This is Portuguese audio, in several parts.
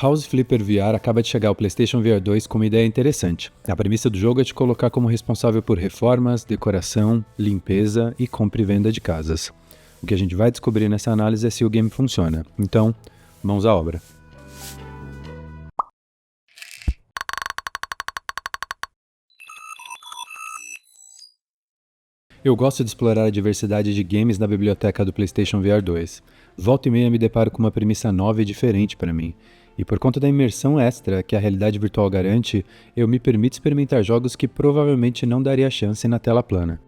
House Flipper VR acaba de chegar ao PlayStation VR 2 com uma ideia interessante. A premissa do jogo é te colocar como responsável por reformas, decoração, limpeza e compra e venda de casas. O que a gente vai descobrir nessa análise é se o game funciona. Então, mãos à obra. Eu gosto de explorar a diversidade de games na biblioteca do PlayStation VR 2. Volta e meia me deparo com uma premissa nova e diferente para mim. E por conta da imersão extra que a realidade virtual garante, eu me permito experimentar jogos que provavelmente não daria chance na tela plana.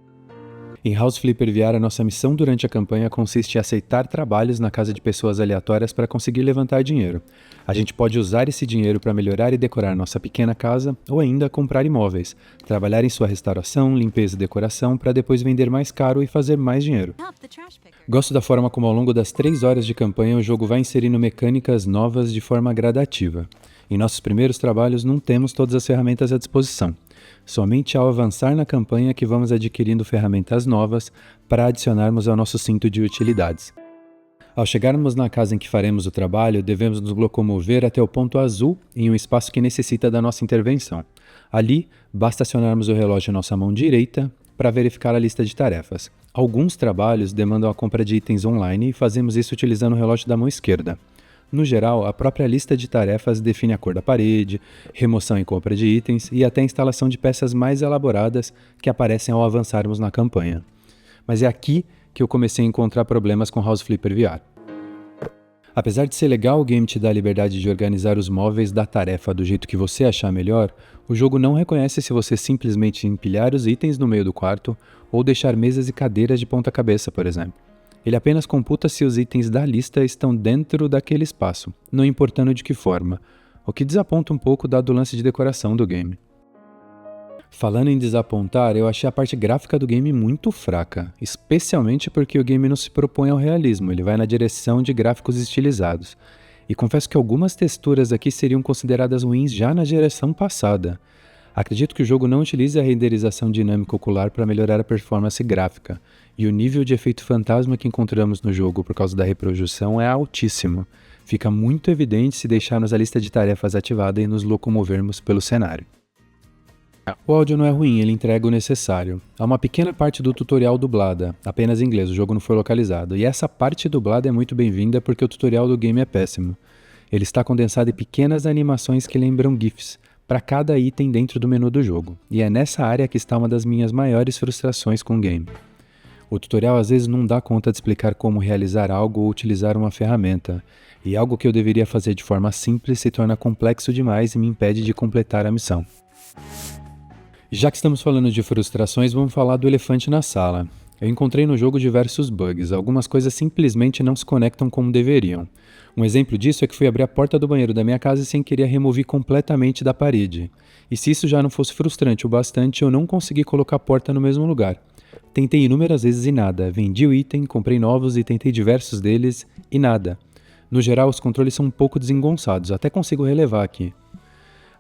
Em House Flipper VR, a nossa missão durante a campanha consiste em aceitar trabalhos na casa de pessoas aleatórias para conseguir levantar dinheiro. A gente pode usar esse dinheiro para melhorar e decorar nossa pequena casa ou ainda comprar imóveis, trabalhar em sua restauração, limpeza e decoração para depois vender mais caro e fazer mais dinheiro. Gosto da forma como ao longo das 3 horas de campanha o jogo vai inserindo mecânicas novas de forma gradativa. Em nossos primeiros trabalhos não temos todas as ferramentas à disposição. Somente ao avançar na campanha que vamos adquirindo ferramentas novas para adicionarmos ao nosso cinto de utilidades. Ao chegarmos na casa em que faremos o trabalho, devemos nos locomover até o ponto azul em um espaço que necessita da nossa intervenção. Ali, basta acionarmos o relógio em nossa mão direita para verificar a lista de tarefas. Alguns trabalhos demandam a compra de itens online e fazemos isso utilizando o relógio da mão esquerda. No geral, a própria lista de tarefas define a cor da parede, remoção e compra de itens e até a instalação de peças mais elaboradas que aparecem ao avançarmos na campanha. Mas é aqui que eu comecei a encontrar problemas com House Flipper VR. Apesar de ser legal o game te dar a liberdade de organizar os móveis da tarefa do jeito que você achar melhor, o jogo não reconhece se você simplesmente empilhar os itens no meio do quarto ou deixar mesas e cadeiras de ponta cabeça, por exemplo. Ele apenas computa se os itens da lista estão dentro daquele espaço, não importando de que forma, o que desaponta um pouco dado o lance de decoração do game. Falando em desapontar, eu achei a parte gráfica do game muito fraca, especialmente porque o game não se propõe ao realismo, ele vai na direção de gráficos estilizados. E confesso que algumas texturas aqui seriam consideradas ruins já na geração passada. Acredito que o jogo não utilize a renderização dinâmica ocular para melhorar a performance gráfica, e o nível de efeito fantasma que encontramos no jogo por causa da reprodução é altíssimo. Fica muito evidente se deixarmos a lista de tarefas ativada e nos locomovermos pelo cenário. O áudio não é ruim, ele entrega o necessário. Há uma pequena parte do tutorial dublada, apenas em inglês, o jogo não foi localizado, e essa parte dublada é muito bem-vinda porque o tutorial do game é péssimo. Ele está condensado em pequenas animações que lembram GIFs, para cada item dentro do menu do jogo, e é nessa área que está uma das minhas maiores frustrações com o game. O tutorial às vezes não dá conta de explicar como realizar algo ou utilizar uma ferramenta, e algo que eu deveria fazer de forma simples se torna complexo demais e me impede de completar a missão. Já que estamos falando de frustrações, vamos falar do elefante na sala. Eu encontrei no jogo diversos bugs, algumas coisas simplesmente não se conectam como deveriam. Um exemplo disso é que fui abrir a porta do banheiro da minha casa e sem querer removi completamente da parede. E se isso já não fosse frustrante o bastante, eu não consegui colocar a porta no mesmo lugar. Tentei inúmeras vezes e nada, vendi o item, comprei novos e tentei diversos deles e nada. No geral, os controles são um pouco desengonçados, até consigo relevar aqui.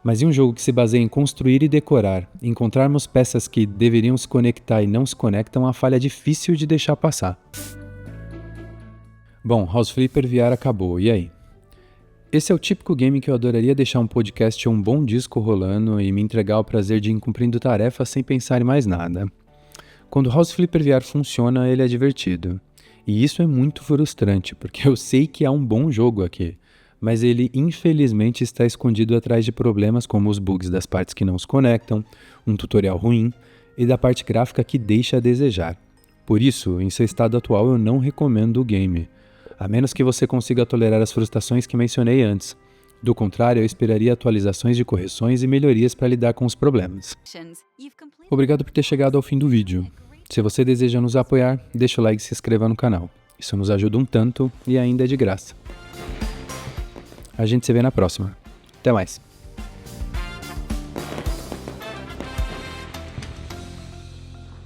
Mas em um jogo que se baseia em construir e decorar, encontrarmos peças que deveriam se conectar e não se conectam, a falha é difícil de deixar passar. Bom, House Flipper VR acabou, e aí? Esse é o típico game que eu adoraria deixar um podcast ou um bom disco rolando e me entregar o prazer de ir cumprindo tarefas sem pensar em mais nada. Quando House Flipper VR funciona, ele é divertido. E isso é muito frustrante, porque eu sei que há um bom jogo aqui, mas ele infelizmente está escondido atrás de problemas como os bugs das partes que não se conectam, um tutorial ruim e da parte gráfica que deixa a desejar. Por isso, em seu estado atual eu não recomendo o game, a menos que você consiga tolerar as frustrações que mencionei antes. Do contrário, eu esperaria atualizações de correções e melhorias para lidar com os problemas. Obrigado por ter chegado ao fim do vídeo. Se você deseja nos apoiar, deixa o like e se inscreva no canal. Isso nos ajuda um tanto e ainda é de graça. A gente se vê na próxima. Até mais.